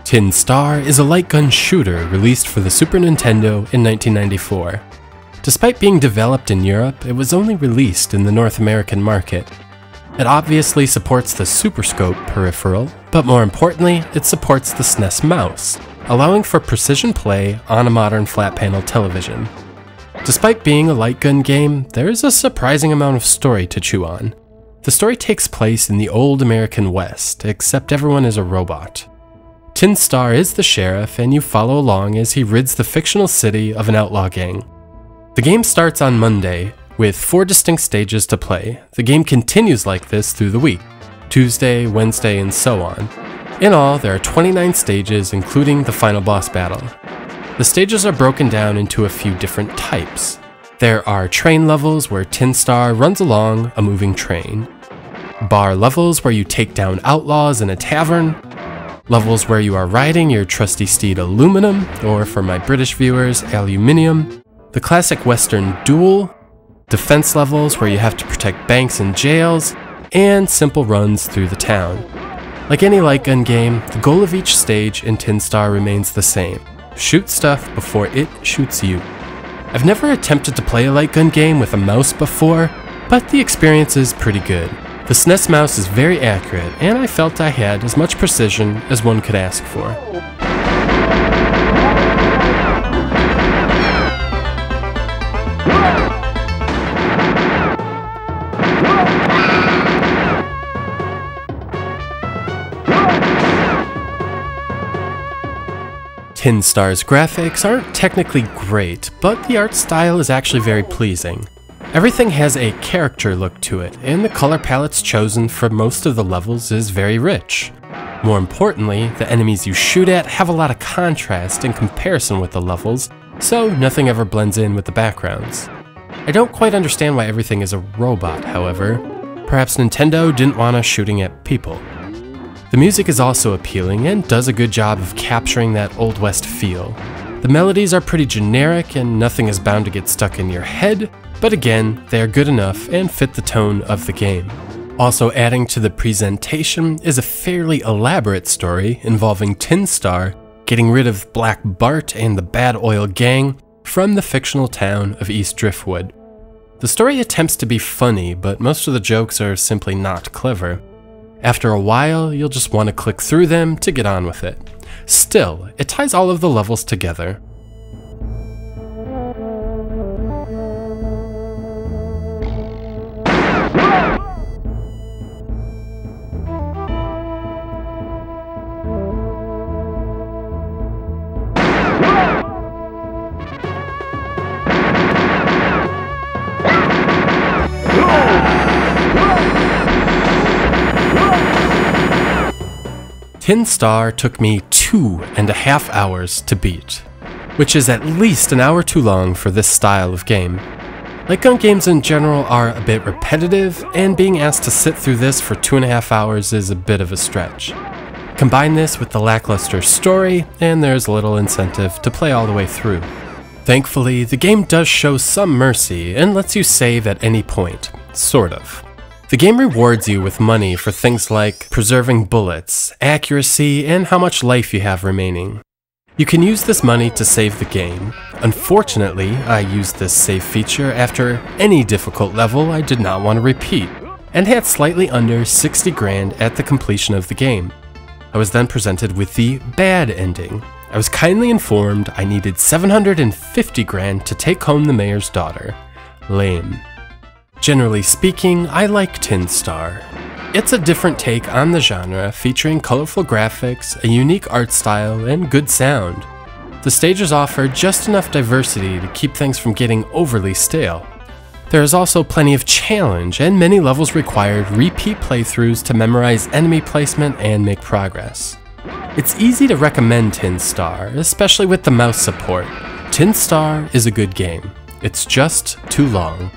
Tin Star is a light gun shooter released for the Super Nintendo in 1994. Despite being developed in Europe, it was only released in the North American market. It obviously supports the Super Scope peripheral, but more importantly, it supports the SNES Mouse, allowing for precision play on a modern flat panel television. Despite being a light gun game, there is a surprising amount of story to chew on. The story takes place in the old American West, except everyone is a robot. Tin Star is the sheriff, and you follow along as he rids the fictional city of an outlaw gang. The game starts on Monday, with 4 distinct stages to play. The game continues like this through the week, Tuesday, Wednesday, and so on. In all, there are 29 stages, including the final boss battle. The stages are broken down into a few different types. There are train levels where Tin Star runs along a moving train, bar levels where you take down outlaws in a tavern, levels where you are riding your trusty steed Aluminum, or for my British viewers, Aluminium, the classic Western duel, defense levels where you have to protect banks and jails, and simple runs through the town. Like any light gun game, the goal of each stage in Tin Star remains the same: shoot stuff before it shoots you. I've never attempted to play a light gun game with a mouse before, but the experience is pretty good. The SNES Mouse is very accurate, and I felt I had as much precision as one could ask for. Tin Star's graphics aren't technically great, but the art style is actually very pleasing. Everything has a character look to it, and the color palettes chosen for most of the levels is very rich. More importantly, the enemies you shoot at have a lot of contrast in comparison with the levels, so nothing ever blends in with the backgrounds. I don't quite understand why everything is a robot, however. Perhaps Nintendo didn't want us shooting at people. The music is also appealing and does a good job of capturing that Old West feel. The melodies are pretty generic and nothing is bound to get stuck in your head, but again, they are good enough and fit the tone of the game. Also adding to the presentation is a fairly elaborate story involving Tin Star getting rid of Black Bart and the Bad Oil Gang from the fictional town of East Driftwood. The story attempts to be funny, but most of the jokes are simply not clever. After a while, you'll just want to click through them to get on with it. Still, it ties all of the levels together. Tin Star took me 2.5 hours to beat, which is at least an hour too long for this style of game. Light gun games in general are a bit repetitive, and being asked to sit through this for 2.5 hours is a bit of a stretch. Combine this with the lackluster story, and there's little incentive to play all the way through. Thankfully, the game does show some mercy and lets you save at any point, sort of. The game rewards you with money for things like preserving bullets, accuracy, and how much life you have remaining. You can use this money to save the game. Unfortunately, I used this save feature after any difficult level I did not want to repeat, and had slightly under 60 grand at the completion of the game. I was then presented with the bad ending. I was kindly informed I needed 750 grand to take home the mayor's daughter. Lame. Generally speaking, I like Tin Star. It's a different take on the genre, featuring colorful graphics, a unique art style, and good sound. The stages offer just enough diversity to keep things from getting overly stale. There is also plenty of challenge, and many levels required repeat playthroughs to memorize enemy placement and make progress. It's easy to recommend Tin Star, especially with the mouse support. Tin Star is a good game. It's just too long.